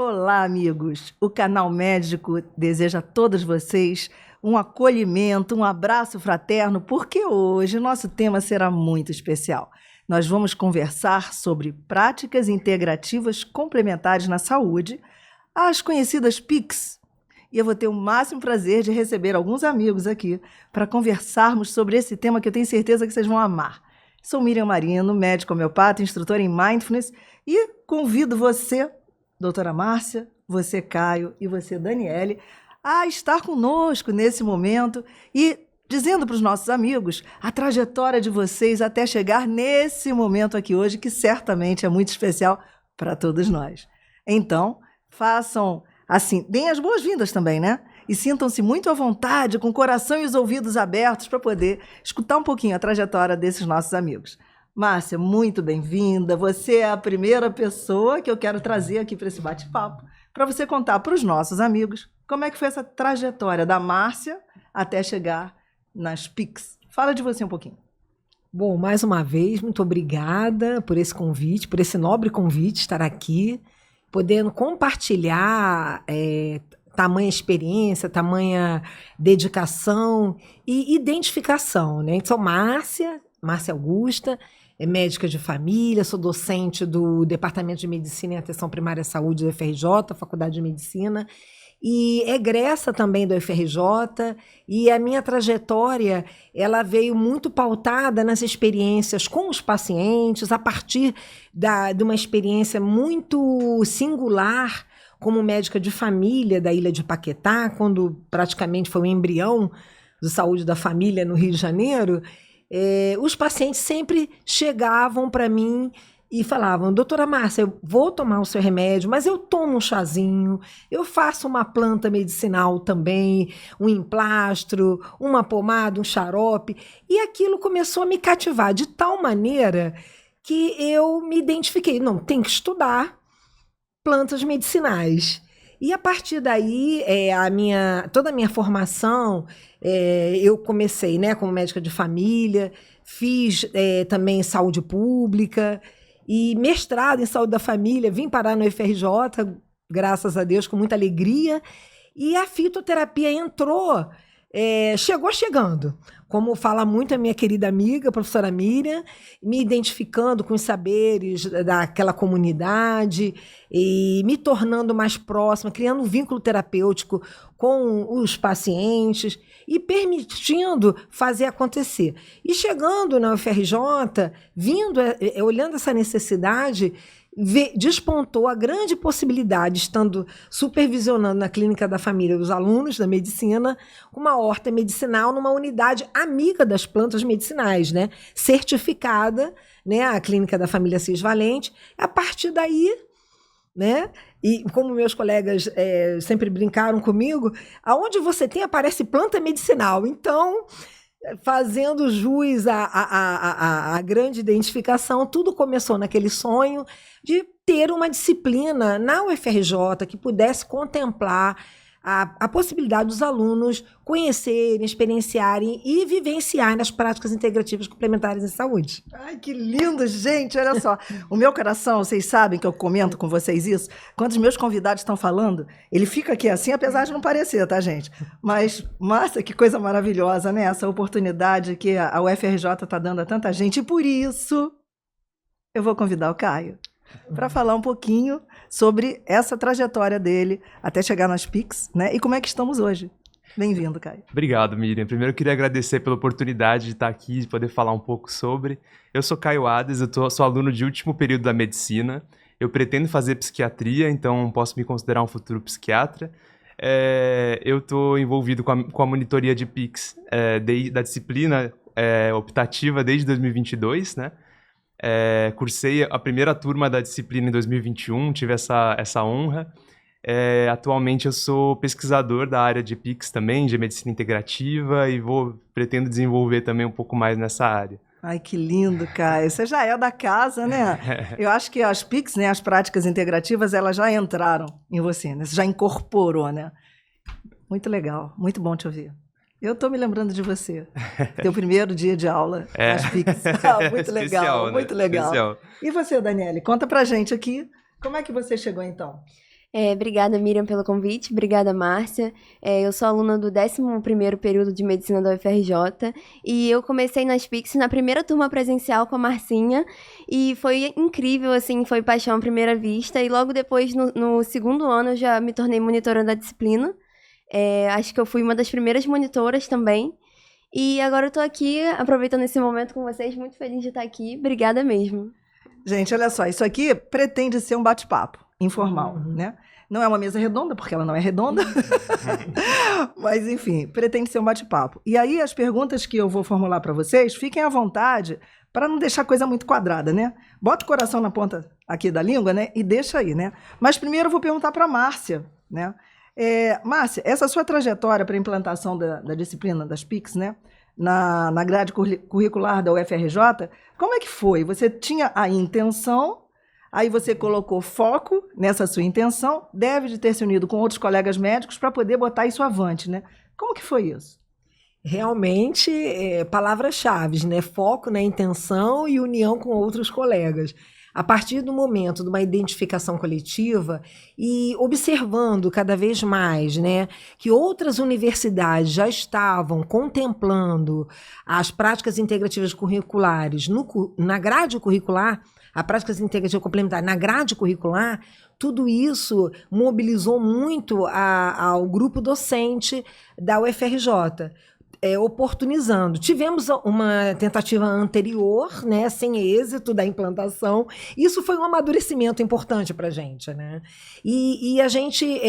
Olá, amigos! O Canal Médico deseja a todos vocês um acolhimento, um abraço fraterno, porque hoje nosso tema será muito especial. Nós vamos conversar sobre práticas integrativas complementares na saúde, as conhecidas PICs. E eu vou ter o máximo prazer de receber alguns amigos aqui para conversarmos sobre esse tema que eu tenho certeza que vocês vão amar. Sou Miriam Marino, médica homeopata, instrutora em Mindfulness, e convido você, doutora Márcia, você, Caio, e você, Daniele, a estar conosco nesse momento e dizendo para os nossos amigos a trajetória de vocês até chegar nesse momento aqui hoje, que certamente é muito especial para todos nós. Então, façam assim, deem as boas-vindas também, né? E sintam-se muito à vontade, com o coração e os ouvidos abertos para poder escutar um pouquinho a trajetória desses nossos amigos. Márcia, muito bem-vinda. Você é a primeira pessoa que eu quero trazer aqui para esse bate-papo, para você contar para os nossos amigos como é que foi essa trajetória da Márcia até chegar nas PICs. Fala de você um pouquinho. Bom, mais uma vez, muito obrigada por esse convite, por esse nobre convite, estar aqui, podendo compartilhar tamanha experiência, tamanha dedicação e identificação, né? Sou Márcia Augusta, é médica de família, sou docente do Departamento de Medicina e Atenção Primária à Saúde do UFRJ, Faculdade de Medicina, e egressa também do UFRJ, e a minha trajetória ela veio muito pautada nas experiências com os pacientes, a partir de uma experiência muito singular como médica de família da Ilha de Paquetá, quando praticamente foi o embrião do Saúde da Família no Rio de Janeiro. Os pacientes sempre chegavam para mim e falavam: doutora Márcia, eu vou tomar o seu remédio, mas eu tomo um chazinho, eu faço uma planta medicinal também, um emplastro, uma pomada, um xarope. E aquilo começou a me cativar de tal maneira que eu me identifiquei. Não, tem que estudar plantas medicinais. E a partir daí, toda a minha formação, eu comecei, né, como médica de família, fiz também saúde pública e mestrado em saúde da família, vim parar no UFRJ, graças a Deus, com muita alegria, e a fitoterapia chegou chegando. Como fala muito a minha querida amiga, a professora Miriam, me identificando com os saberes daquela comunidade e me tornando mais próxima, criando um vínculo terapêutico com os pacientes e permitindo fazer acontecer. E chegando na UFRJ, olhando essa necessidade, despontou a grande possibilidade, estando supervisionando na clínica da família os alunos da medicina, uma horta medicinal numa unidade amiga das plantas medicinais, né? Certificada, né? A clínica da família Cisvalente. A partir daí, né? E como meus colegas sempre brincaram comigo, aonde você tem aparece planta medicinal. Então, fazendo jus à grande identificação, tudo começou naquele sonho de ter uma disciplina na UFRJ que pudesse contemplar a possibilidade dos alunos conhecerem, experienciarem e vivenciarem as práticas integrativas complementares em saúde. Ai, que lindo, gente! Olha só, o meu coração, vocês sabem que eu comento com vocês isso, quando os meus convidados estão falando, ele fica aqui assim, apesar de não parecer, tá, gente? Mas, Márcia, que coisa maravilhosa, né? Essa oportunidade que a UFRJ está dando a tanta gente, e por isso eu vou convidar o Caio para falar um pouquinho sobre essa trajetória dele até chegar nas PICs, né? E como é que estamos hoje. Bem-vindo, Caio. Obrigado, Miriam. Primeiro eu queria agradecer pela oportunidade de estar aqui, de poder falar um pouco sobre. Eu sou Caio Ades, sou aluno de último período da medicina. Eu pretendo fazer psiquiatria, então posso me considerar um futuro psiquiatra. Eu estou envolvido com a monitoria de PICs da disciplina optativa desde 2022, né? Cursei a primeira turma da disciplina em 2021, tive essa honra. Atualmente eu sou pesquisador da área de PICs também, de medicina integrativa, e pretendo desenvolver também um pouco mais nessa área. Ai, que lindo, Caio. Você já é da casa, né? Eu acho que as PICs, né, as práticas integrativas, elas já entraram em você, né? Você já incorporou, né? Muito legal, muito bom te ouvir. Eu estou me lembrando de você. Teu primeiro dia de aula nas PICs. Muito legal, especial, né? Muito legal. Especial. E você, Daniele, conta pra gente aqui, como é que você chegou então? Obrigada, Miriam, pelo convite. Obrigada, Márcia. Eu sou aluna do 11º período de Medicina da UFRJ e eu comecei nas PICs na primeira turma presencial com a Marcinha e foi incrível, assim, foi paixão à primeira vista e logo depois, no segundo ano, eu já me tornei monitora da disciplina. Acho que eu fui uma das primeiras monitoras também. E agora eu tô aqui, aproveitando esse momento com vocês, muito feliz de estar aqui. Obrigada mesmo. Gente, olha só, isso aqui pretende ser um bate-papo informal, né? Não é uma mesa redonda, porque ela não é redonda, mas, enfim, pretende ser um bate-papo. E aí, as perguntas que eu vou formular para vocês, fiquem à vontade, para não deixar a coisa muito quadrada, né? Bota o coração na ponta aqui da língua, né? E deixa aí, né? Mas primeiro eu vou perguntar para a Márcia, né? Márcia, essa sua trajetória para a implantação da disciplina das PICs, né? Na grade curricular da UFRJ, como é que foi? Você tinha a intenção, aí você colocou foco nessa sua intenção, deve de ter se unido com outros colegas médicos para poder botar isso avante, né? Como que foi isso? Realmente, palavras-chave, né? Foco na intenção e união com outros colegas. A partir do momento de uma identificação coletiva e observando cada vez mais, né, que outras universidades já estavam contemplando as práticas integrativas curriculares na grade curricular, a práticas integrativas complementares na grade curricular, tudo isso mobilizou muito ao grupo docente da UFRJ. Oportunizando. Tivemos uma tentativa anterior, né, sem êxito da implantação. Isso foi um amadurecimento importante para a gente, né? E a gente,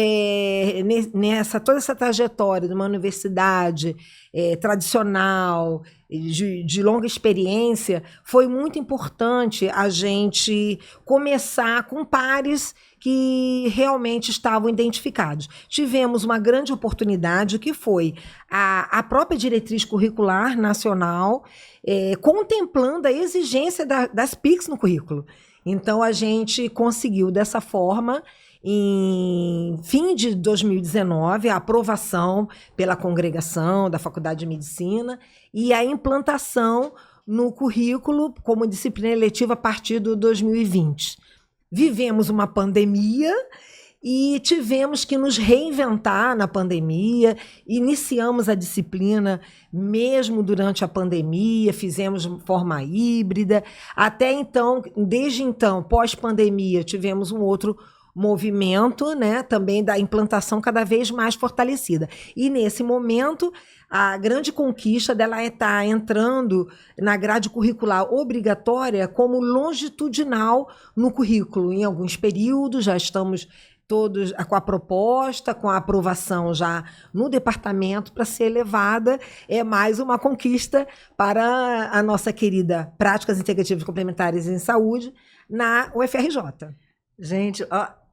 toda essa trajetória de uma universidade tradicional, de longa experiência, foi muito importante a gente começar com pares que realmente estavam identificados. Tivemos uma grande oportunidade que foi a própria diretriz curricular nacional contemplando a exigência das PICs no currículo. Então, a gente conseguiu, dessa forma, em fim de 2019, a aprovação pela congregação da Faculdade de Medicina e a implantação no currículo como disciplina eletiva a partir de 2020. Vivemos uma pandemia e tivemos que nos reinventar na pandemia, iniciamos a disciplina mesmo durante a pandemia, fizemos de forma híbrida. Até então, desde então, pós-pandemia, tivemos um outro movimento, né, também da implantação cada vez mais fortalecida. E nesse momento, a grande conquista dela é estar entrando na grade curricular obrigatória como longitudinal no currículo. Em alguns períodos já estamos todos com a proposta, com a aprovação já no departamento para ser elevada. É mais uma conquista para a nossa querida Práticas Integrativas Complementares em Saúde na UFRJ. Gente,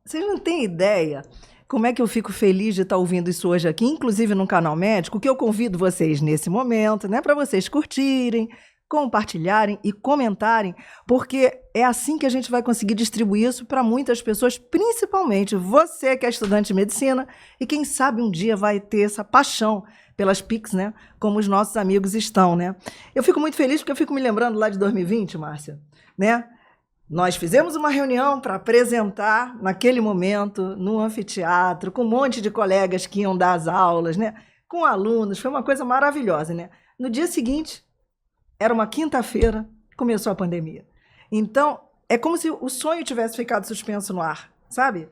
vocês não têm ideia como é que eu fico feliz de estar ouvindo isso hoje aqui, inclusive no Canal Médico, que eu convido vocês nesse momento, né, para vocês curtirem, compartilharem e comentarem, porque é assim que a gente vai conseguir distribuir isso para muitas pessoas, principalmente você que é estudante de medicina e quem sabe um dia vai ter essa paixão pelas PICs, né, como os nossos amigos estão, né. Eu fico muito feliz porque eu fico me lembrando lá de 2020, Márcia, né. Nós fizemos uma reunião para apresentar, naquele momento, no anfiteatro, com um monte de colegas que iam dar as aulas, né? Com alunos, foi uma coisa maravilhosa, né? No dia seguinte, era uma quinta-feira, começou a pandemia. Então, é como se o sonho tivesse ficado suspenso no ar, sabe?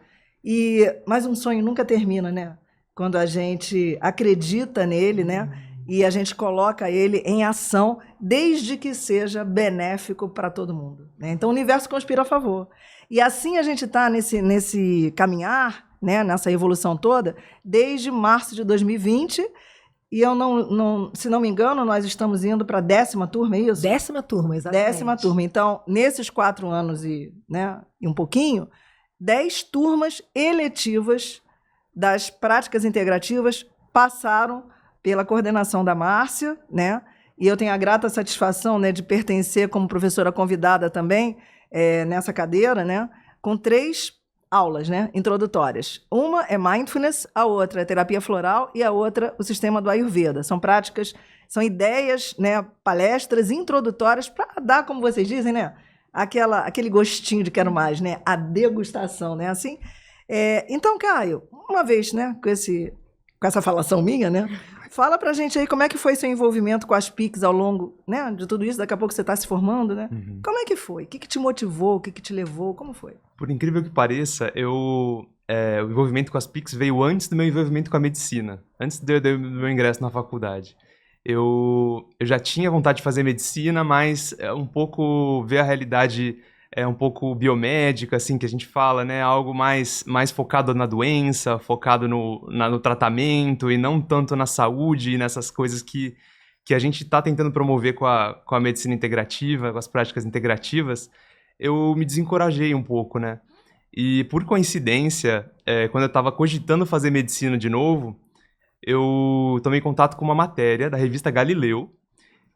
Mas um sonho nunca termina, né? Quando a gente acredita nele, né? E a gente coloca ele em ação, desde que seja benéfico para todo mundo, né? Então, o universo conspira a favor. E assim a gente está nesse caminhar, né, nessa evolução toda, desde março de 2020, e eu se não me engano, nós estamos indo para a 10ª turma, é isso? 10ª turma, exatamente. 10ª turma. Então, nesses 4 anos e um pouquinho, 10 turmas eletivas das práticas integrativas passaram pela coordenação da Márcia, né? E eu tenho a grata satisfação, né, de pertencer como professora convidada também nessa cadeira, né, com 3 aulas, né, introdutórias. Uma é Mindfulness, a outra é Terapia Floral e a outra o Sistema do Ayurveda. São práticas, são ideias, né, palestras introdutórias para dar, como vocês dizem, né, aquele gostinho de quero mais, né, a degustação, né, assim. Então, Caio, uma vez, né, com essa falação minha, né, fala pra gente aí como é que foi seu envolvimento com as PICs ao longo, né, de tudo isso. Daqui a pouco você está se formando, né? Como é que foi? O que te motivou? O que te levou? Como foi? Por incrível que pareça, o envolvimento com as PICs veio antes do meu envolvimento com a medicina, antes do meu ingresso na faculdade. Eu já tinha vontade de fazer medicina, mas um pouco ver a realidade um pouco biomédica, assim, que a gente fala, né? Algo mais focado na doença, focado no tratamento e não tanto na saúde e nessas coisas que a gente está tentando promover com a medicina integrativa, com as práticas integrativas. Eu me desencorajei um pouco, né? E por coincidência, quando eu estava cogitando fazer medicina de novo, eu tomei contato com uma matéria da revista Galileu,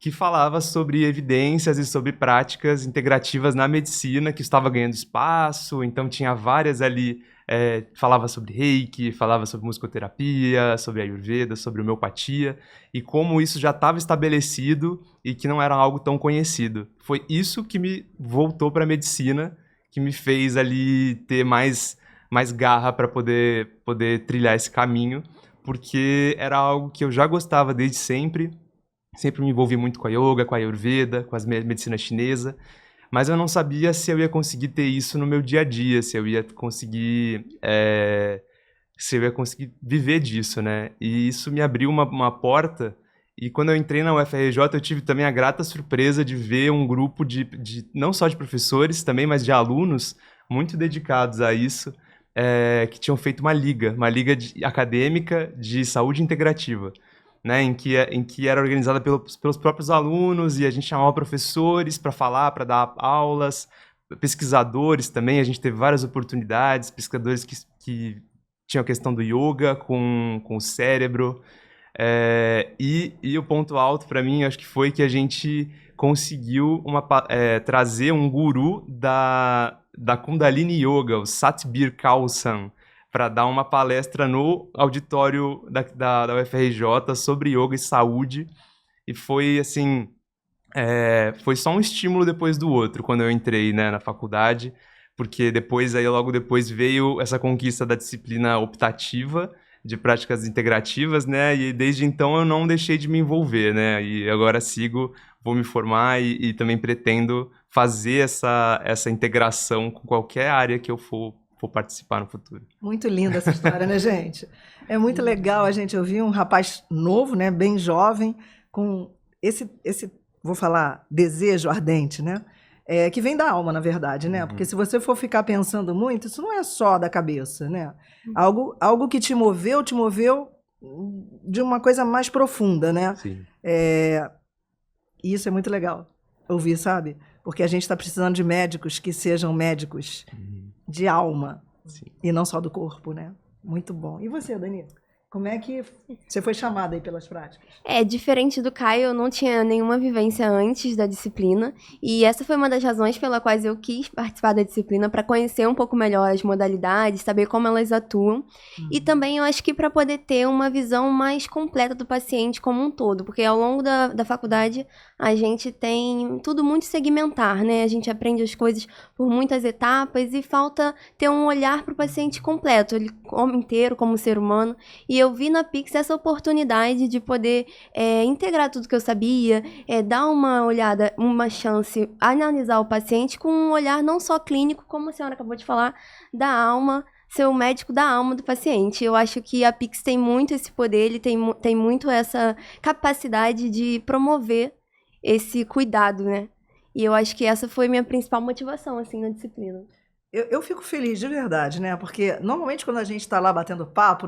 que falava sobre evidências e sobre práticas integrativas na medicina, que estava ganhando espaço. Então tinha várias ali, falava sobre Reiki, falava sobre musicoterapia, sobre Ayurveda, sobre homeopatia, e como isso já estava estabelecido e que não era algo tão conhecido. Foi isso que me voltou para a medicina, que me fez ali ter mais garra para poder trilhar esse caminho, porque era algo que eu já gostava desde sempre. Sempre me envolvi muito com a yoga, com a Ayurveda, com a medicina chinesa, mas eu não sabia se eu ia conseguir ter isso no meu dia a dia, se eu ia conseguir viver disso, né? E isso me abriu uma porta, e quando eu entrei na UFRJ eu tive também a grata surpresa de ver um grupo de não só de professores também, mas de alunos muito dedicados a isso, que tinham feito uma liga acadêmica de saúde integrativa, né, em que era organizada pelos próprios alunos, e a gente chamava professores para falar, para dar aulas, pesquisadores também. A gente teve várias oportunidades, pesquisadores que tinham a questão do yoga com o cérebro, e o ponto alto para mim, acho que foi que a gente conseguiu trazer um guru da Kundalini Yoga, o Satbir Kaur-san, para dar uma palestra no auditório da UFRJ sobre yoga e saúde. E foi assim, foi só um estímulo depois do outro quando eu entrei, né, na faculdade, porque logo depois veio essa conquista da disciplina optativa de práticas integrativas, né, e desde então eu não deixei de me envolver, né, e agora vou me formar e também pretendo fazer essa integração com qualquer área que eu for participar no futuro. Muito linda essa história, né, gente? É muito legal a gente ouvir um rapaz novo, né, bem jovem, com esse vou falar, desejo ardente, né? Que vem da alma, na verdade, né? Porque se você for ficar pensando muito, isso não é só da cabeça, né? Algo que te moveu de uma coisa mais profunda, né? Sim. E isso é muito legal ouvir, sabe? Porque a gente está precisando de médicos que sejam médicos de alma. Sim. E não só do corpo, né? Muito bom. E você, Dani? Como é que você foi chamada aí pelas práticas? Diferente do Caio, eu não tinha nenhuma vivência antes da disciplina, e essa foi uma das razões pela quais eu quis participar da disciplina, para conhecer um pouco melhor as modalidades, saber como elas atuam, e também eu acho que para poder ter uma visão mais completa do paciente como um todo, porque ao longo da faculdade a gente tem tudo muito segmentar, né? A gente aprende as coisas por muitas etapas e falta ter um olhar para o paciente completo, ele como inteiro, como ser humano. E eu vi na Pix essa oportunidade de poder integrar tudo que eu sabia, dar uma olhada, uma chance, analisar o paciente com um olhar não só clínico, como a senhora acabou de falar, da alma, ser o médico da alma do paciente. Eu acho que a Pix tem muito esse poder, ele tem muito essa capacidade de promover esse cuidado, né? E eu acho que essa foi minha principal motivação, assim, na disciplina. Eu fico feliz de verdade, né? Porque normalmente quando a gente está lá batendo papo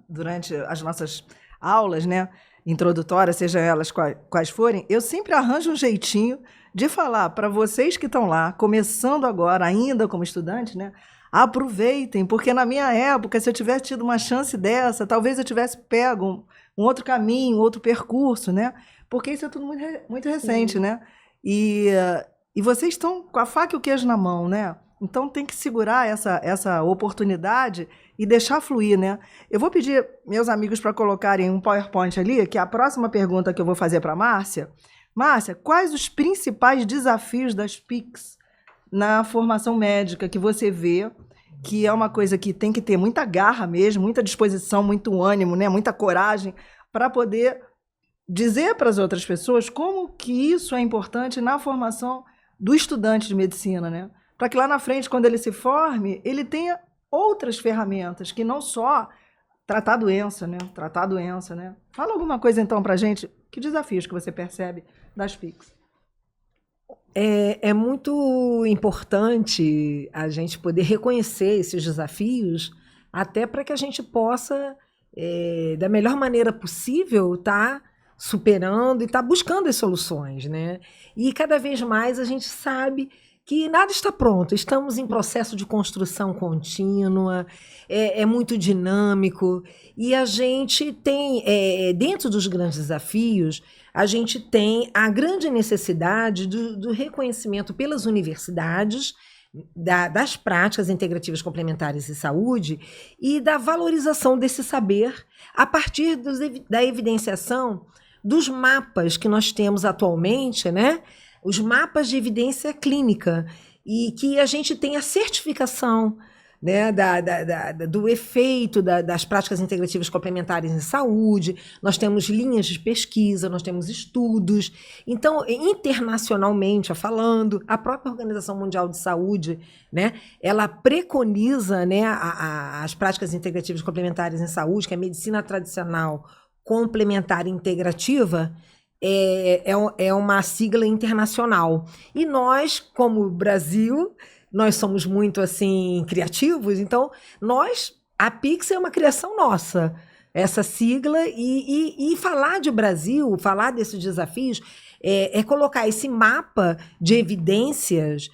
durante as nossas aulas, né, introdutórias, seja elas quais forem, eu sempre arranjo um jeitinho de falar para vocês que estão lá, começando agora, ainda como estudantes, né? Aproveitem, porque na minha época, se eu tivesse tido uma chance dessa, talvez eu tivesse pego um outro caminho, outro percurso, né? Porque isso é tudo muito, muito recente, né? E vocês estão com a faca e o queijo na mão, né? Então tem que segurar essa oportunidade e deixar fluir, né? Eu vou pedir meus amigos para colocarem um PowerPoint ali, que é a próxima pergunta que eu vou fazer para a Márcia. Márcia, quais os principais desafios das PICs na formação médica que você vê que é uma coisa que tem que ter muita garra mesmo, muita disposição, muito ânimo, né? Muita coragem para poder dizer para as outras pessoas como que isso é importante na formação do estudante de medicina, né? Para que lá na frente, quando ele se forme, ele tenha outras ferramentas, que não só tratar a doença, né? Tratar a doença, né? Fala alguma coisa então para a gente, que desafios que você percebe das PICs? É muito importante a gente poder reconhecer esses desafios, até para que a gente possa, da melhor maneira possível, estar superando e estar buscando as soluções, né? E cada vez mais a gente sabe que nada está pronto, estamos em processo de construção contínua, é muito dinâmico, e a gente tem, dentro dos grandes desafios, a gente tem a grande necessidade do reconhecimento pelas universidades das práticas integrativas complementares em saúde e da valorização desse saber a partir da evidenciação dos mapas que nós temos atualmente, né? Os mapas de evidência clínica, e que a gente tem a certificação, né, do efeito das práticas integrativas complementares em saúde. Nós temos linhas de pesquisa, nós temos estudos. Então, internacionalmente falando, a própria Organização Mundial de Saúde, né, ela preconiza, né, as práticas integrativas complementares em saúde, que é a medicina tradicional complementar integrativa, é uma sigla internacional. E nós, como Brasil, nós somos muito assim criativos, então a PICS é uma criação nossa, essa sigla, e falar de Brasil, falar desses desafios, é colocar esse mapa de evidências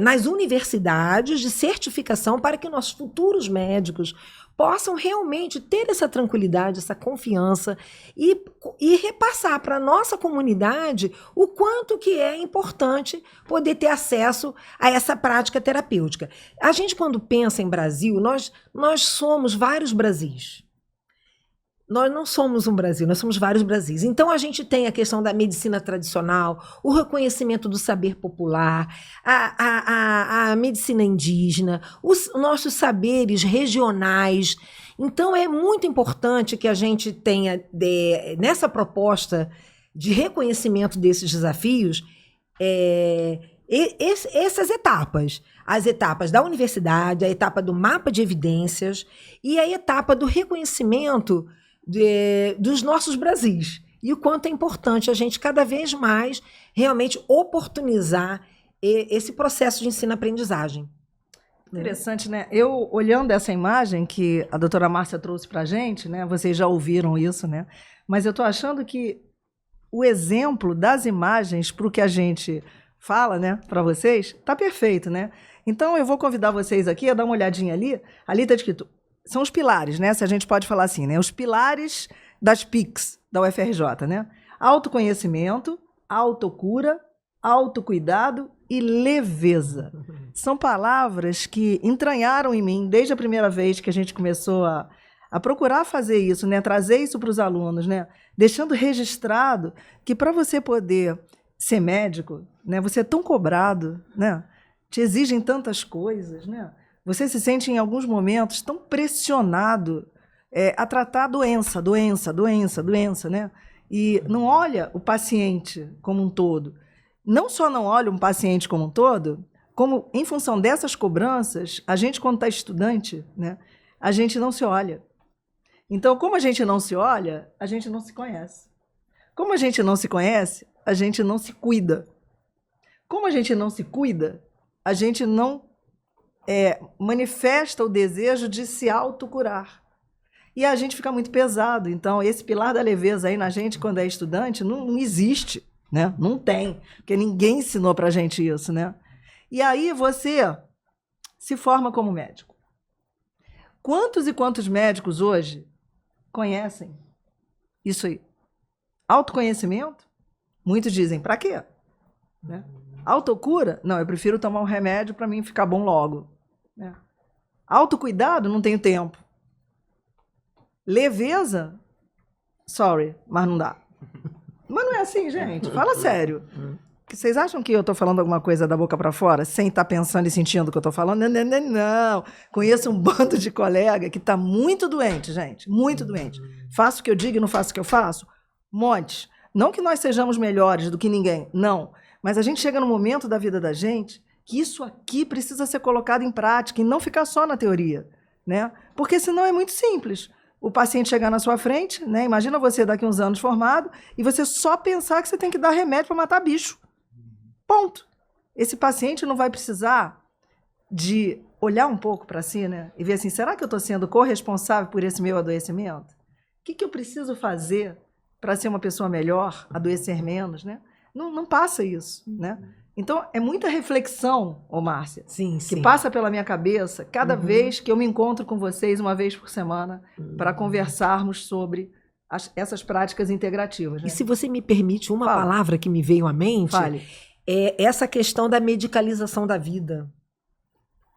nas universidades de certificação para que nossos futuros médicos possam realmente ter essa tranquilidade, essa confiança e repassar para a nossa comunidade o quanto que é importante poder ter acesso a essa prática terapêutica. A gente, quando pensa em Brasil, nós somos vários Brasis. Nós não somos um Brasil, nós somos vários Brasis. Então, a gente tem a questão da medicina tradicional, o reconhecimento do saber popular, a medicina indígena, os nossos saberes regionais. Então, é muito importante que a gente tenha, nessa proposta de reconhecimento desses desafios, essas etapas. As etapas da universidade, a etapa do mapa de evidências e a etapa do reconhecimento dos nossos Brasis, e o quanto é importante a gente cada vez mais realmente oportunizar esse processo de ensino-aprendizagem. Interessante, né? Eu, olhando essa imagem que a doutora Márcia trouxe para a gente, né? Vocês já ouviram isso, né? Mas eu estou achando que o exemplo das imagens para o que a gente fala, né, para vocês, está perfeito, né? Então, eu vou convidar vocês aqui a dar uma olhadinha ali. Ali está escrito... São os pilares, né? Se a gente pode falar assim, né? Os pilares das PICs da UFRJ, né? Autoconhecimento, autocura, autocuidado e leveza. São palavras que entranharam em mim desde a primeira vez que a gente começou a procurar fazer isso, né? Trazer isso para os alunos, né? Deixando registrado que para você poder ser médico, né? Você é tão cobrado, né? Te exigem tantas coisas, né? Você se sente, em alguns momentos, tão pressionado a tratar a doença, né? E não olha o paciente como um todo. Não só não olha um paciente como um todo, como, em função dessas cobranças, a gente, quando está estudante, né, a gente não se olha. Então, como a gente não se olha, a gente não se conhece. Como a gente não se conhece, a gente não se cuida. Como a gente não se cuida, a gente não manifesta o desejo de se autocurar. E a gente fica muito pesado. Então, esse pilar da leveza aí na gente, quando é estudante, não existe, né? Não tem, porque ninguém ensinou para a gente isso, né? E aí você se forma como médico. Quantos e quantos médicos hoje conhecem isso aí? Autoconhecimento? Muitos dizem, para quê? Né? Autocura? Não, eu prefiro tomar um remédio para mim ficar bom logo. Né? Autocuidado? Não tenho tempo. Leveza? Sorry, mas não dá. Mas não é assim, gente. Fala sério. Vocês acham que eu estou falando alguma coisa da boca para fora, sem estar pensando e sentindo o que eu estou falando? Não, não, não, não. Conheço um bando de colega que está muito doente, gente, muito doente. Faço o que eu digo e não faço o que eu faço? Montes. Não que nós sejamos melhores do que ninguém, não. Mas a gente chega no momento da vida da gente que isso aqui precisa ser colocado em prática e não ficar só na teoria, né? Porque senão é muito simples. O paciente chegar na sua frente, né? Imagina você daqui a uns anos formado e você só pensar que você tem que dar remédio para matar bicho. Ponto. Esse paciente não vai precisar de olhar um pouco para si, né? E ver assim, será que eu estou sendo corresponsável por esse meu adoecimento? O que eu preciso fazer para ser uma pessoa melhor, adoecer menos, né? Não passa isso, né? Então, é muita reflexão, ô Márcia, Sim, que sim. passa pela minha cabeça cada vez que eu me encontro com vocês, uma vez por semana, para conversarmos sobre essas práticas integrativas. Né? E se você me permite, uma Fala. palavra que me veio à mente Fale. é essa questão da medicalização da vida.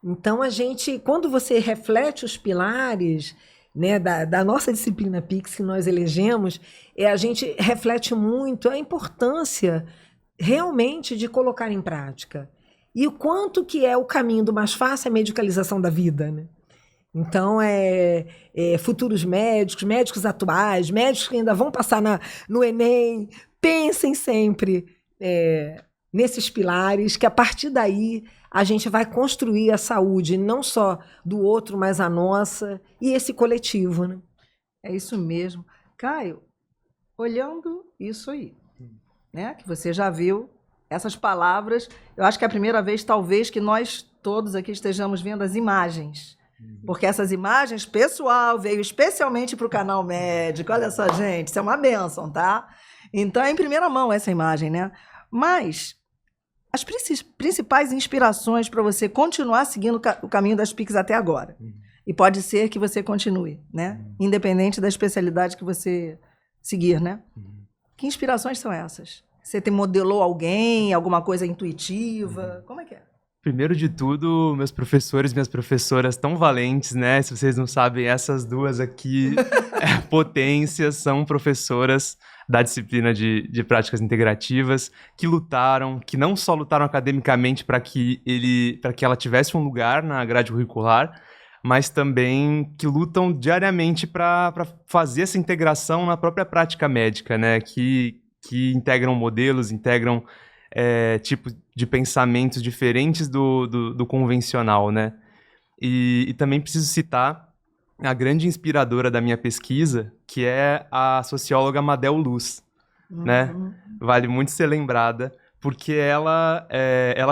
Então, a gente, quando você reflete os pilares, né, da nossa disciplina PIX que nós elegemos, a gente reflete muito a importância realmente de colocar em prática. E o quanto que é o caminho do mais fácil é a medicalização da vida, né? Então, futuros médicos, médicos atuais, médicos que ainda vão passar no Enem, pensem sempre nesses pilares, que a partir daí a gente vai construir a saúde, não só do outro, mas a nossa, e esse coletivo, né? É isso mesmo. Caio, olhando isso aí, né, que você já viu essas palavras, eu acho que é a primeira vez, talvez, que nós todos aqui estejamos vendo as imagens. Porque essas imagens, pessoal, veio especialmente para o canal médico. Olha só, gente, isso é uma bênção, tá? Então, é em primeira mão essa imagem, né? Mas as principais inspirações para você continuar seguindo o caminho das PICs até agora. E pode ser que você continue, né? Independente da especialidade que você seguir, né? Que inspirações são essas? Você modelou alguém, alguma coisa intuitiva? Como é que é? Primeiro de tudo, meus professores e minhas professoras tão valentes, né? Se vocês não sabem, essas duas aqui, potências, são professoras da disciplina de práticas integrativas, que lutaram, que não só lutaram academicamente para que ela tivesse um lugar na grade curricular, mas também que lutam diariamente para fazer essa integração na própria prática médica, né? Que integram modelos, integram tipos de pensamentos diferentes do convencional, né? E também preciso citar a grande inspiradora da minha pesquisa, que é a socióloga Madel Luz, né? Vale muito ser lembrada, porque ela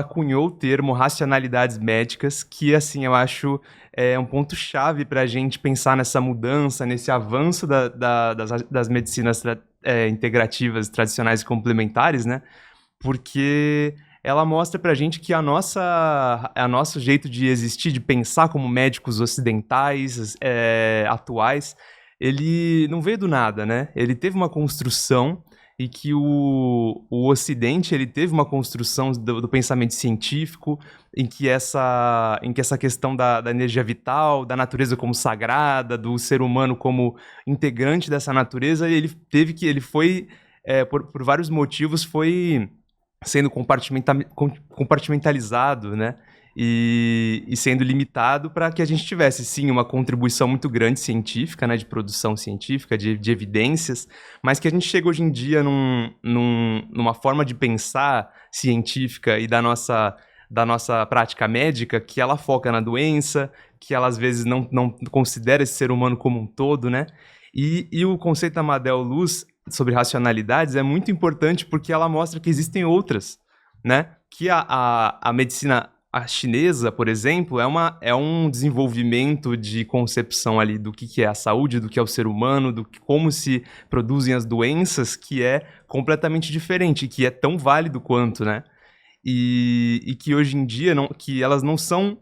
cunhou o termo racionalidades médicas, que, assim, eu acho um ponto-chave para a gente pensar nessa mudança, nesse avanço das medicinas integrativas, tradicionais e complementares, né? Porque ela mostra pra gente que a nosso jeito de existir, de pensar como médicos ocidentais, atuais, ele não veio do nada, né? Ele teve uma construção, e que o Ocidente ele teve uma construção do pensamento científico, em que essa questão da energia vital, da natureza como sagrada, do ser humano como integrante dessa natureza, ele foi, por vários motivos, foi sendo compartimentalizado, né? E sendo limitado para que a gente tivesse, sim, uma contribuição muito grande científica, né, de produção científica, de evidências, mas que a gente chega hoje em dia numa forma de pensar científica e da nossa prática médica, que ela foca na doença, que ela às vezes não considera esse ser humano como um todo, né? E o conceito da Madel Luz sobre racionalidades é muito importante porque ela mostra que existem outras, né? Que a medicina chinesa, por exemplo, é um desenvolvimento de concepção ali do que é a saúde, do que é o ser humano, como se produzem as doenças, que é completamente diferente, que é tão válido quanto, né? E que hoje em dia que elas não são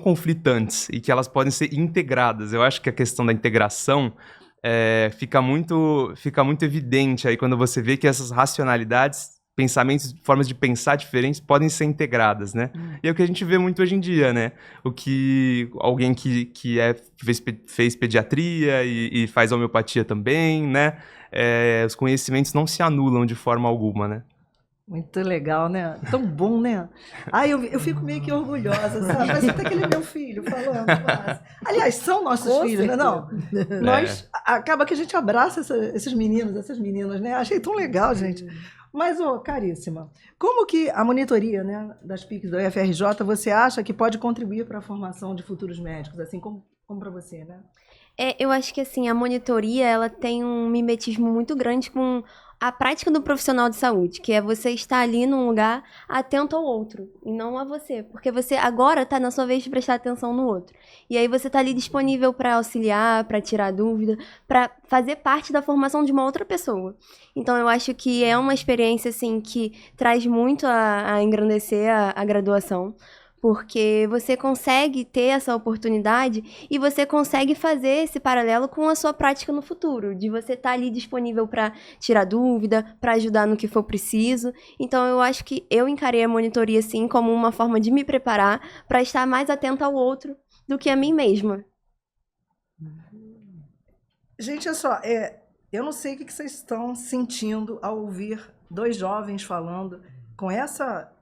conflitantes e que elas podem ser integradas. Eu acho que a questão da integração fica muito evidente aí quando você vê que essas racionalidades, pensamentos, formas de pensar diferentes podem ser integradas, né? E é o que a gente vê muito hoje em dia, né? Alguém que fez pediatria e faz homeopatia também, né? Os conhecimentos não se anulam de forma alguma, né? Muito legal, né? Tão bom, né? Ai, eu fico meio que orgulhosa, sabe? Parece até que ele é meu filho falando. Mas... Aliás, são nossos Com filhos, né? Não. certeza. Nós, acaba que a gente abraça esses meninos, essas meninas, né? Achei tão legal, gente. Mas, ô, caríssima, como que a monitoria, né, das PICs da UFRJ, você acha que pode contribuir para a formação de futuros médicos, assim como para você, né? Eu acho que assim, a monitoria, ela tem um mimetismo muito grande com a prática do profissional de saúde, que é você estar ali num lugar atento ao outro, e não a você, porque você agora está na sua vez de prestar atenção no outro. E aí você está ali disponível para auxiliar, para tirar dúvida, para fazer parte da formação de uma outra pessoa. Então eu acho que é uma experiência assim que traz muito a engrandecer a graduação, porque você consegue ter essa oportunidade e você consegue fazer esse paralelo com a sua prática no futuro, de você estar ali disponível para tirar dúvida, para ajudar no que for preciso. Então, eu acho que eu encarei a monitoria, sim, como uma forma de me preparar para estar mais atenta ao outro do que a mim mesma. Gente, olha só, eu não sei o que vocês estão sentindo ao ouvir dois jovens falando com essa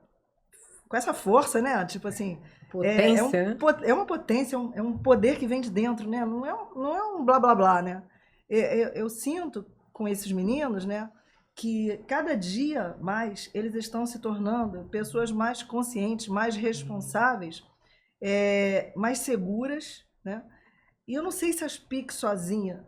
força, né? Tipo assim, Potência. é uma potência, é um poder que vem de dentro, né? Não é um blá blá blá, né? Eu sinto com esses meninos, né, que cada dia mais eles estão se tornando pessoas mais conscientes, mais responsáveis, mais seguras, né? E eu não sei se as PICs sozinha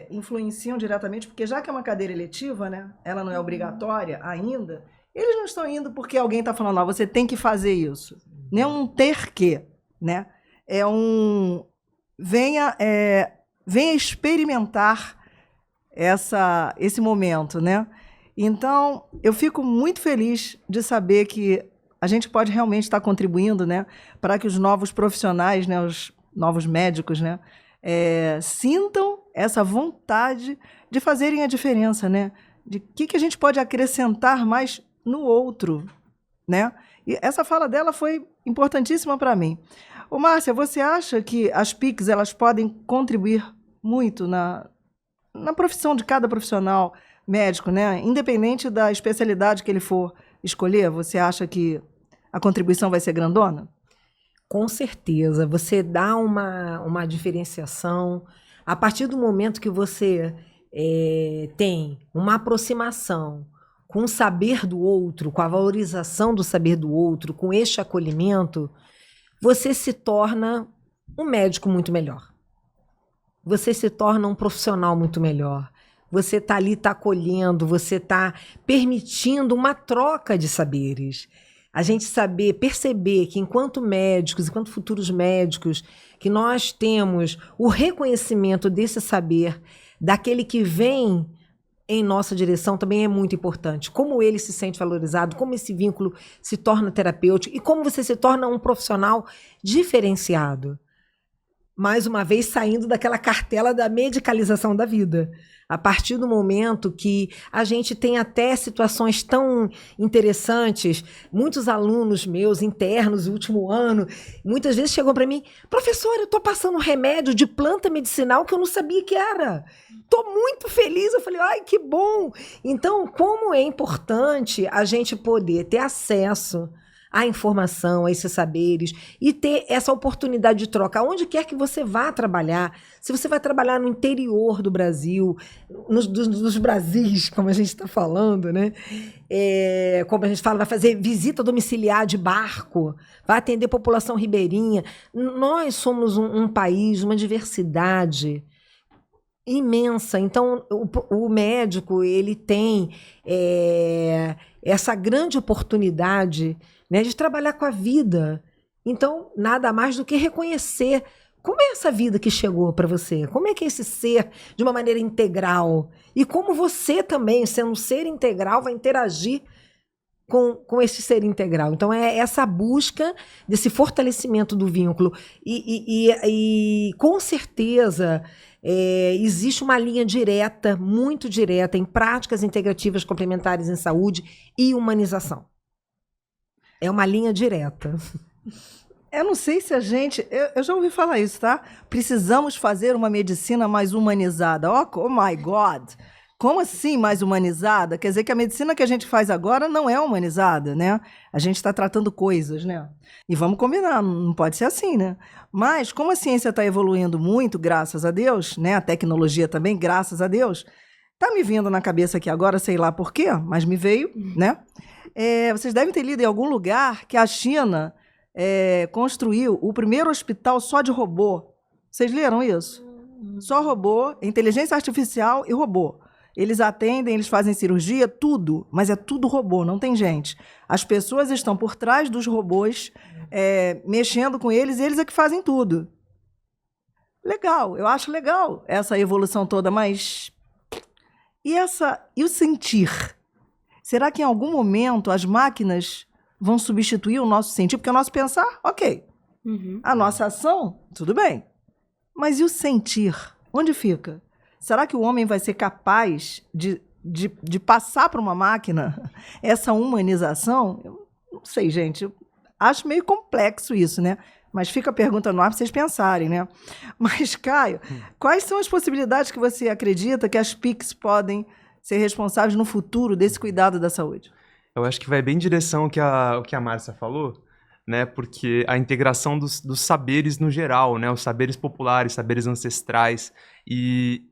influenciam diretamente, porque já que é uma cadeira eletiva, né, ela não é obrigatória ainda. Eles não estão indo porque alguém está falando, você tem que fazer isso. Não é um ter que, né? É um venha experimentar esse momento, né? Então, eu fico muito feliz de saber que a gente pode realmente estar contribuindo, né, para que os novos profissionais, né, os novos médicos, né, sintam essa vontade de fazerem a diferença, né? De o que a gente pode acrescentar mais no outro, né? E essa fala dela foi importantíssima para mim. Ô, Márcia, você acha que as PICs elas podem contribuir muito na profissão de cada profissional médico, né? Independente da especialidade que ele for escolher, você acha que a contribuição vai ser grandona? Com certeza. Você dá uma diferenciação. A partir do momento que você tem uma aproximação com o saber do outro, com a valorização do saber do outro, com este acolhimento, você se torna um médico muito melhor. Você se torna um profissional muito melhor. Você está ali, está acolhendo, você está permitindo uma troca de saberes. A gente perceber que enquanto médicos, enquanto futuros médicos, que nós temos o reconhecimento desse saber, daquele que vem em nossa direção, também é muito importante. Como ele se sente valorizado, como esse vínculo se torna terapêutico e como você se torna um profissional diferenciado. Mais uma vez, saindo daquela cartela da medicalização da vida. A partir do momento que a gente tem até situações tão interessantes, muitos alunos meus, internos, do último ano, muitas vezes chegam para mim, professora, eu estou passando um remédio de planta medicinal que eu não sabia que era. Estou muito feliz. Eu falei, ai, que bom. Então, como é importante a gente poder ter acesso à informação, a esses saberes e ter essa oportunidade de troca. Onde quer que você vá trabalhar, se você vai trabalhar no interior do Brasil, nos Brasis, como a gente está falando, né? Como a gente fala, vai fazer visita domiciliar de barco, vai atender população ribeirinha. Nós somos um país, uma diversidade imensa. Então, o médico ele tem essa grande oportunidade, né, de trabalhar com a vida. Então, nada mais do que reconhecer como é essa vida que chegou para você, como é que é esse ser de uma maneira integral e como você também, sendo um ser integral, vai interagir com esse ser integral. Então, é essa busca desse fortalecimento do vínculo e com certeza existe uma linha direta, muito direta, em práticas integrativas complementares em saúde e humanização. É uma linha direta. Eu não sei se a gente... Eu já ouvi falar isso, tá? Precisamos fazer uma medicina mais humanizada. Oh my God! Como assim mais humanizada? Quer dizer que a medicina que a gente faz agora não é humanizada, né? A gente está tratando coisas, né? E vamos combinar, não pode ser assim, né? Mas como a ciência está evoluindo muito, graças a Deus, né? A tecnologia também, graças a Deus, tá me vindo na cabeça aqui agora, sei lá por quê, mas me veio, né? Vocês devem ter lido em algum lugar que a China construiu o primeiro hospital só de robô. Vocês leram isso? Só robô, inteligência artificial e robô. Eles atendem, eles fazem cirurgia, tudo, mas é tudo robô, não tem gente. As pessoas estão por trás dos robôs, mexendo com eles, e eles é que fazem tudo. Legal, eu acho legal essa evolução toda, mas... E o sentir? Será que em algum momento as máquinas vão substituir o nosso sentir? Porque o nosso pensar, ok. Uhum. A nossa ação, tudo bem. Mas e o sentir? Onde fica? Será que o homem vai ser capaz de passar para uma máquina essa humanização? Eu não sei, gente. Eu acho meio complexo isso, né? Mas fica a pergunta no ar para vocês pensarem, né? Mas, Caio, quais são as possibilidades que você acredita que as PICs podem ser responsáveis no futuro desse cuidado da saúde? Eu acho que vai bem em direção ao que a Márcia falou, né? Porque a integração dos saberes no geral, né? Os saberes populares, saberes ancestrais e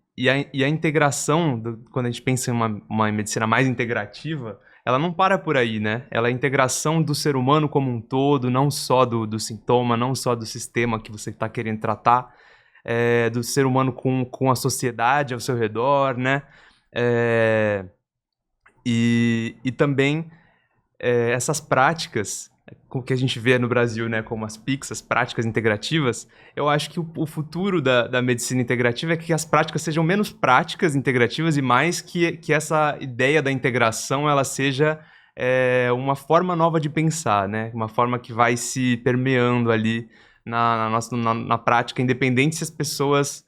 a integração, quando a gente pensa em uma medicina mais integrativa, ela não para por aí, né? Ela é a integração do ser humano como um todo, não só do sintoma, não só do sistema que você está querendo tratar, do ser humano com a sociedade ao seu redor, né? E também essas práticas que a gente vê no Brasil, né, como as PICs, as práticas integrativas, eu acho que o futuro da medicina integrativa é que as práticas sejam menos práticas integrativas e mais que essa ideia da integração ela seja uma forma nova de pensar, né? Uma forma que vai se permeando ali na prática, independente se as pessoas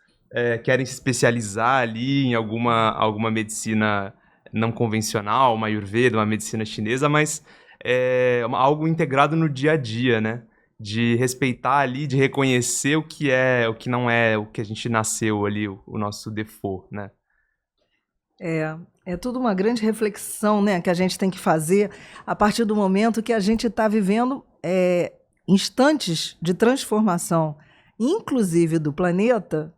querem se especializar ali em alguma medicina não convencional, uma Ayurveda, uma medicina chinesa, mas algo integrado no dia a dia, né? De respeitar ali, de reconhecer o que é, o que não é, o que a gente nasceu ali, o nosso default, né? É tudo uma grande reflexão, né, que a gente tem que fazer a partir do momento que a gente está vivendo instantes de transformação, inclusive do planeta,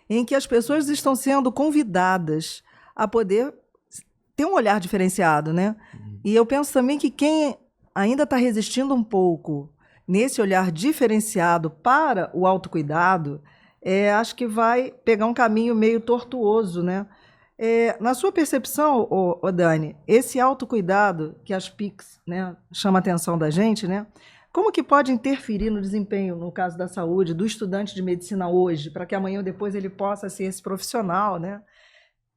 em que as pessoas estão sendo convidadas a poder ter um olhar diferenciado, né? E eu penso também que quem ainda está resistindo um pouco nesse olhar diferenciado para o autocuidado, acho que vai pegar um caminho meio tortuoso, né? Na sua percepção, Dani, esse autocuidado que as PICs, né, chama a atenção da gente, né? Como que pode interferir no desempenho, no caso da saúde, do estudante de medicina hoje, para que amanhã ou depois ele possa ser esse profissional, né?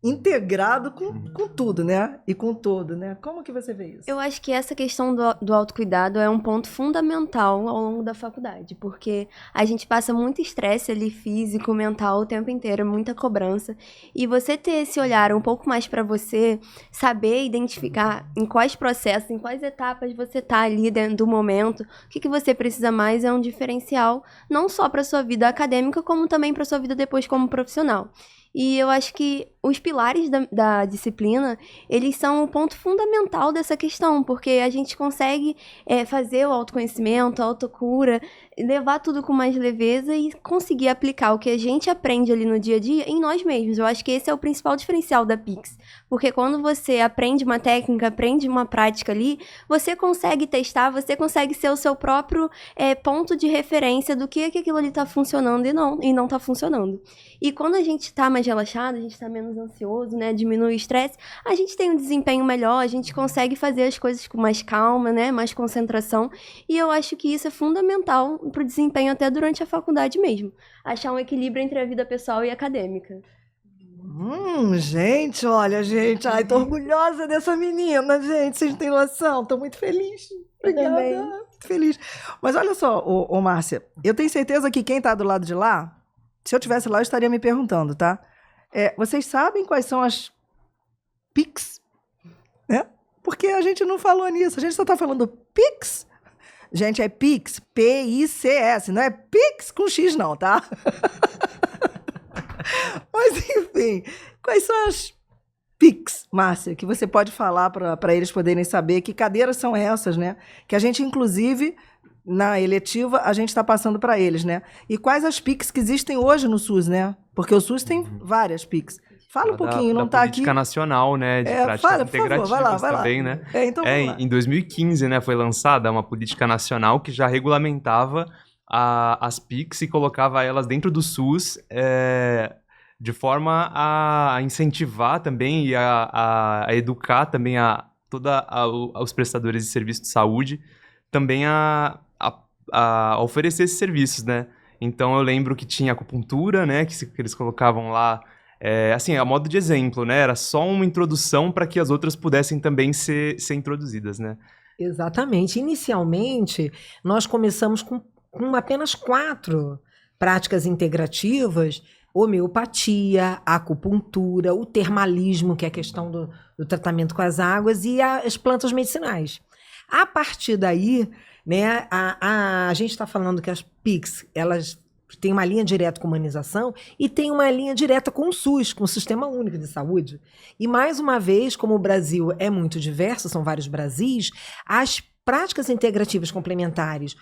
Integrado com tudo, né? E com todo, né? Como que você vê isso? Eu acho que essa questão do autocuidado é um ponto fundamental ao longo da faculdade, porque a gente passa muito estresse ali físico, mental o tempo inteiro, muita cobrança, e você ter esse olhar um pouco mais para você, saber identificar em quais processos, em quais etapas você tá ali dentro do momento, o que você precisa mais é um diferencial, não só para sua vida acadêmica, como também para sua vida depois como profissional. E eu acho que os pilares da disciplina, eles são o ponto fundamental dessa questão, porque a gente consegue fazer o autoconhecimento, a autocura, levar tudo com mais leveza e conseguir aplicar o que a gente aprende ali no dia a dia em nós mesmos. Eu acho que esse é o principal diferencial da PICs, porque quando você aprende uma técnica, aprende uma prática ali, você consegue testar, você consegue ser o seu próprio ponto de referência do que aquilo ali está funcionando e não está funcionando. E quando a gente está mais relaxado, a gente está menos ansioso, né, diminui o estresse, a gente tem um desempenho melhor, a gente consegue fazer as coisas com mais calma, né, mais concentração, e eu acho que isso é fundamental para o desempenho até durante a faculdade mesmo, achar um equilíbrio entre a vida pessoal e acadêmica. Gente, olha, gente, ai, tô orgulhosa dessa menina, gente, vocês não têm noção, tô muito feliz. Obrigada, muito feliz. Mas olha só, ô Márcia, eu tenho certeza que quem tá do lado de lá, se eu estivesse lá, eu estaria me perguntando, tá? Vocês sabem quais são as PICs? Né? Porque a gente não falou nisso, a gente só está falando PICs. Gente, é PICs, P-I-C-S, não é PICs com X não, tá? Mas, enfim, quais são as PICs? Márcia, que você pode falar para eles poderem saber que cadeiras são essas, né? Que a gente, inclusive, na eletiva, a gente está passando para eles, né? E quais as PICs que existem hoje no SUS, né? Porque o SUS tem várias PICs. Fala um pouquinho, não está aqui. Política Nacional, né, de práticas fala, por favor, integrativas vai lá. também, né? Então vamos lá. Em 2015, né, foi lançada uma política nacional que já regulamentava as PICs e colocava elas dentro do SUS, de forma a incentivar também e a educar também os prestadores de serviço de saúde também a oferecer esses serviços, né? Então eu lembro que tinha acupuntura, né, que eles colocavam lá, assim, a modo de exemplo, né? Era só uma introdução para que as outras pudessem também ser introduzidas, né? Exatamente. Inicialmente, nós começamos com apenas 4 práticas integrativas: homeopatia, acupuntura, o termalismo, que é a questão do tratamento com as águas, e as plantas medicinais. A partir daí, né, a gente está falando que as PICs, elas têm uma linha direta com a humanização e tem uma linha direta com o SUS, com o Sistema Único de Saúde. E, mais uma vez, como o Brasil é muito diverso, são vários Brasis, as práticas integrativas complementares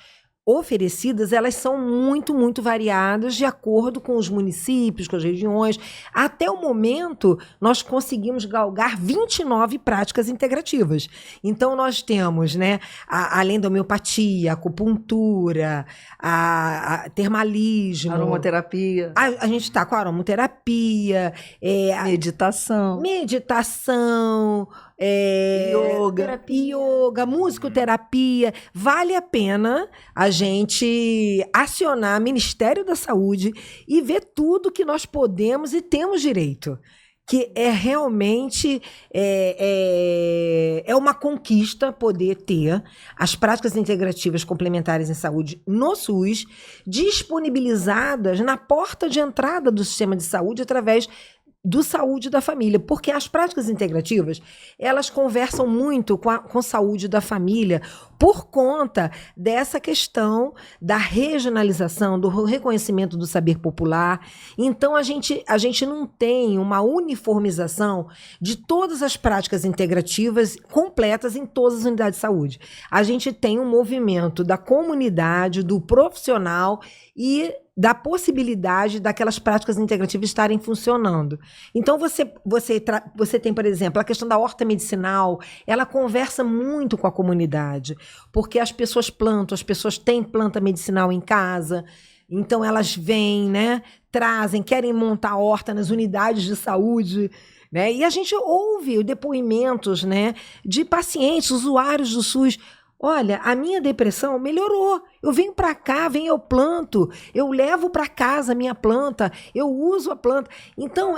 oferecidas, elas são muito, muito variadas de acordo com os municípios, com as regiões. Até o momento, nós conseguimos galgar 29 práticas integrativas. Então, nós temos, né, além da homeopatia, acupuntura, a termalismo... Aromaterapia. A gente está com a aromaterapia... meditação... yoga, musicoterapia. Vale a pena a gente acionar o Ministério da Saúde e ver tudo que nós podemos e temos direito. Que é realmente uma conquista poder ter as práticas integrativas complementares em saúde no SUS disponibilizadas na porta de entrada do sistema de saúde através do Saúde da Família, porque as práticas integrativas, elas conversam muito com a saúde da família por conta dessa questão da regionalização, do reconhecimento do saber popular. Então, a gente não tem uma uniformização de todas as práticas integrativas completas em todas as unidades de saúde. A gente tem um movimento da comunidade, do profissional e da possibilidade daquelas práticas integrativas estarem funcionando. Então, você tem, por exemplo, a questão da horta medicinal, ela conversa muito com a comunidade, porque as pessoas plantam, as pessoas têm planta medicinal em casa, então elas vêm, né, trazem, querem montar horta nas unidades de saúde, né, e a gente ouve depoimentos, né, de pacientes, usuários do SUS. Olha, a minha depressão melhorou. Eu venho para cá, eu planto, eu levo para casa a minha planta, eu uso a planta. Então,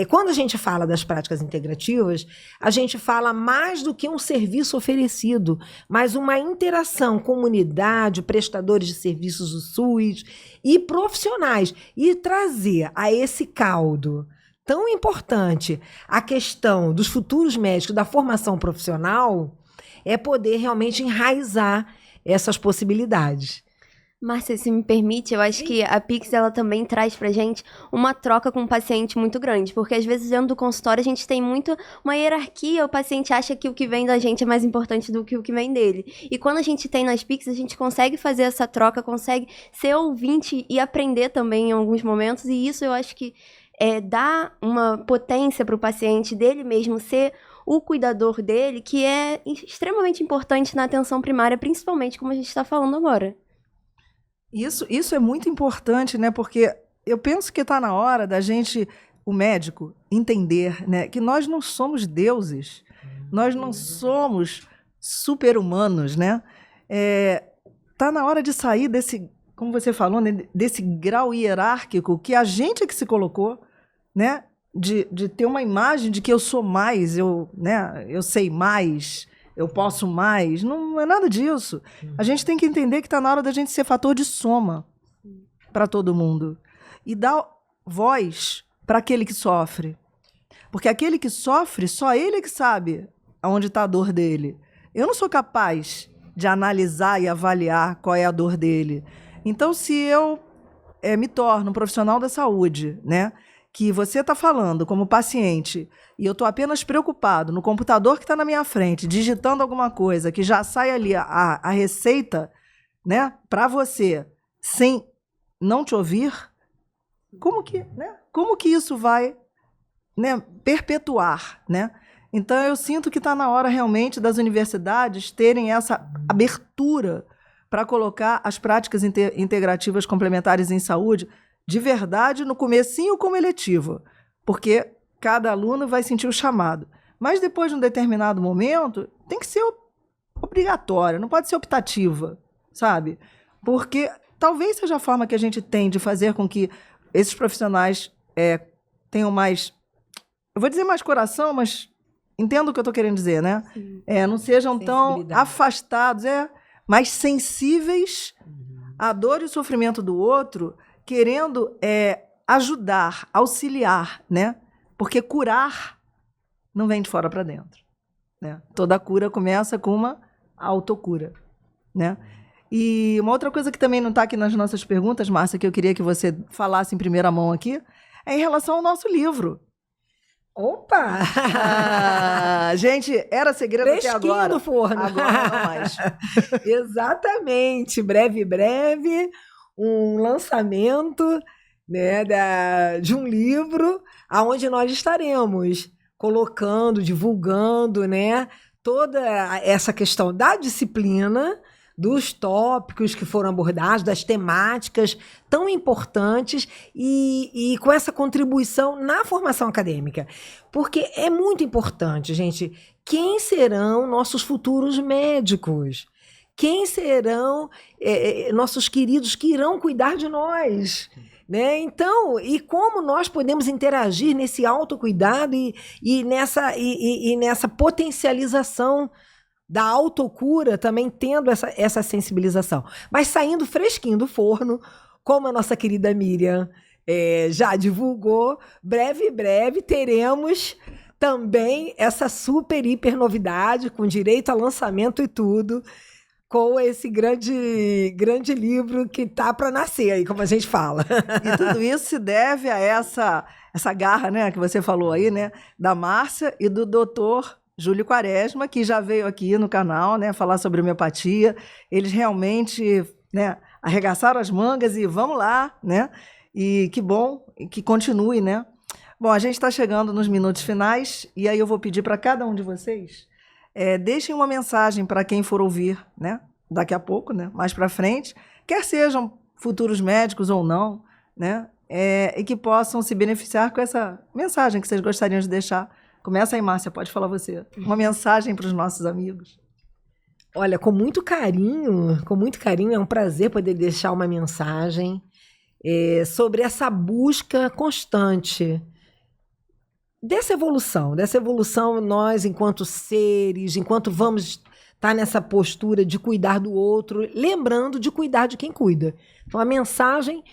quando a gente fala das práticas integrativas, a gente fala mais do que um serviço oferecido, mas uma interação comunidade, prestadores de serviços do SUS e profissionais. E trazer a esse caldo tão importante a questão dos futuros médicos, da formação profissional, é poder realmente enraizar essas possibilidades. Márcia, se me permite, eu acho que a Pix, ela também traz pra gente uma troca com o paciente muito grande, porque às vezes dentro do consultório a gente tem muito uma hierarquia, o paciente acha que o que vem da gente é mais importante do que o que vem dele. E quando a gente tem nas Pix, a gente consegue fazer essa troca, consegue ser ouvinte e aprender também em alguns momentos, e isso eu acho que dá uma potência pro paciente dele mesmo ser o cuidador dele, que é extremamente importante na atenção primária, principalmente como a gente está falando agora. Isso é muito importante, né? Porque eu penso que está na hora da gente, o médico, entender, né, que nós não somos deuses, nós não somos super-humanos, né? Tá na hora de sair desse, como você falou, né, desse grau hierárquico que a gente é que se colocou, né? De ter uma imagem de que eu sou mais, eu sei mais, eu posso mais. Não é nada disso. A gente tem que entender que está na hora da gente ser fator de soma para todo mundo. E dar voz para aquele que sofre. Porque aquele que sofre, só ele é que sabe aonde está a dor dele. Eu não sou capaz de analisar e avaliar qual é a dor dele. Então, se eu me torno um profissional da saúde, né, que você está falando como paciente e eu estou apenas preocupado no computador que está na minha frente, digitando alguma coisa, que já sai ali a receita, né, para você, sem não te ouvir, como que isso vai, né, perpetuar, né? Então, eu sinto que está na hora realmente das universidades terem essa abertura para colocar as práticas integrativas complementares em saúde de verdade no comecinho como eletiva, porque cada aluno vai sentir o chamado. Mas depois de um determinado momento, tem que ser obrigatória, não pode ser optativa, sabe? Porque talvez seja a forma que a gente tem de fazer com que esses profissionais tenham mais, eu vou dizer mais coração, mas entendo o que eu estou querendo dizer, né? Não sejam tão afastados, mais sensíveis à dor e sofrimento do outro, querendo ajudar, auxiliar, né? Porque curar não vem de fora para dentro, né? Toda cura começa com uma autocura, né? E uma outra coisa que também não está aqui nas nossas perguntas, Márcia, que eu queria que você falasse em primeira mão aqui, é em relação ao nosso livro. Opa! Gente, era segredo até agora. Do forno. Agora não mais. Exatamente. Breve, um lançamento, né, de um livro aonde nós estaremos colocando, divulgando, né, toda essa questão da disciplina, dos tópicos que foram abordados, das temáticas tão importantes e com essa contribuição na formação acadêmica. Porque é muito importante, gente, quem serão nossos futuros médicos? Quem serão nossos queridos que irão cuidar de nós? Né? Então, e como nós podemos interagir nesse autocuidado e nessa potencialização da autocura, também tendo essa sensibilização. Mas saindo fresquinho do forno, como a nossa querida Miriam já divulgou, breve teremos também essa super, hiper novidade, com direito a lançamento e tudo, com esse grande livro que tá para nascer aí, como a gente fala. E tudo isso se deve a essa garra, né, que você falou aí, né, da Márcia e do doutor Júlio Quaresma, que já veio aqui no canal, né, falar sobre homeopatia. Eles realmente, né, arregaçaram as mangas e vamos lá, né? E que bom que continue, né? Bom, a gente está chegando nos minutos finais e aí eu vou pedir para cada um de vocês deixem uma mensagem para quem for ouvir, né? Daqui a pouco, né? Mais para frente, quer sejam futuros médicos ou não, né? E que possam se beneficiar com essa mensagem que vocês gostariam de deixar. Começa aí, Márcia, pode falar você. Uma mensagem para os nossos amigos. Olha, com muito carinho, é um prazer poder deixar uma mensagem sobre essa busca constante dessa evolução, nós, enquanto seres, enquanto vamos estar nessa postura de cuidar do outro, lembrando de cuidar de quem cuida. Então, a mensagem,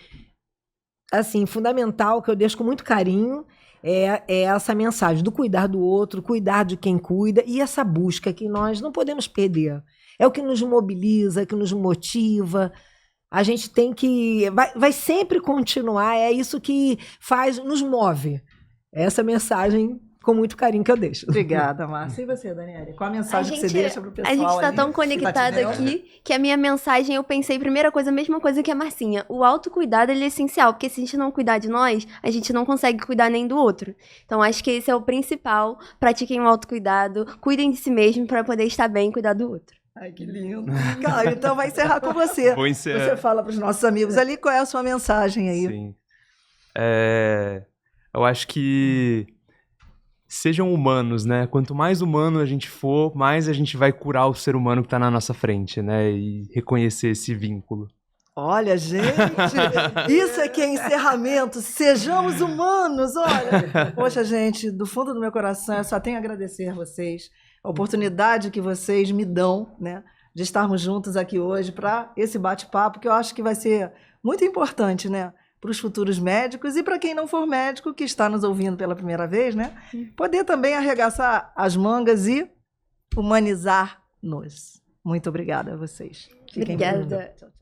assim, fundamental, que eu deixo com muito carinho, é essa mensagem do cuidar do outro, cuidar de quem cuida, e essa busca que nós não podemos perder. É o que nos mobiliza, que nos motiva. A gente tem que... Vai sempre continuar, é isso que nos move. Essa mensagem, com muito carinho, que eu deixo. Obrigada, Márcia. E você, Daniela? Qual a mensagem que você deixa para o pessoal? A gente está tão conectado aqui que a minha mensagem, eu pensei, primeira coisa, a mesma coisa que a Marcinha. O autocuidado, ele é essencial, porque se a gente não cuidar de nós, a gente não consegue cuidar nem do outro. Então, acho que esse é o principal. Pratiquem o autocuidado, cuidem de si mesmo para poder estar bem e cuidar do outro. Ai, que lindo. Cara, então vai encerrar com você. Vou encerrar. Você fala para os nossos amigos ali qual é a sua mensagem aí. Sim. Eu acho que sejam humanos, né? Quanto mais humano a gente for, mais a gente vai curar o ser humano que está na nossa frente, né? E reconhecer esse vínculo. Olha, gente, isso é que é encerramento. Sejamos humanos, olha. Poxa, gente, do fundo do meu coração, eu só tenho a agradecer a vocês, a oportunidade que vocês me dão, né? De estarmos juntos aqui hoje para esse bate-papo, que eu acho que vai ser muito importante, né? Para os futuros médicos e para quem não for médico, que está nos ouvindo pela primeira vez, né? Poder também arregaçar as mangas e humanizar-nos. Muito obrigada a vocês. Obrigada.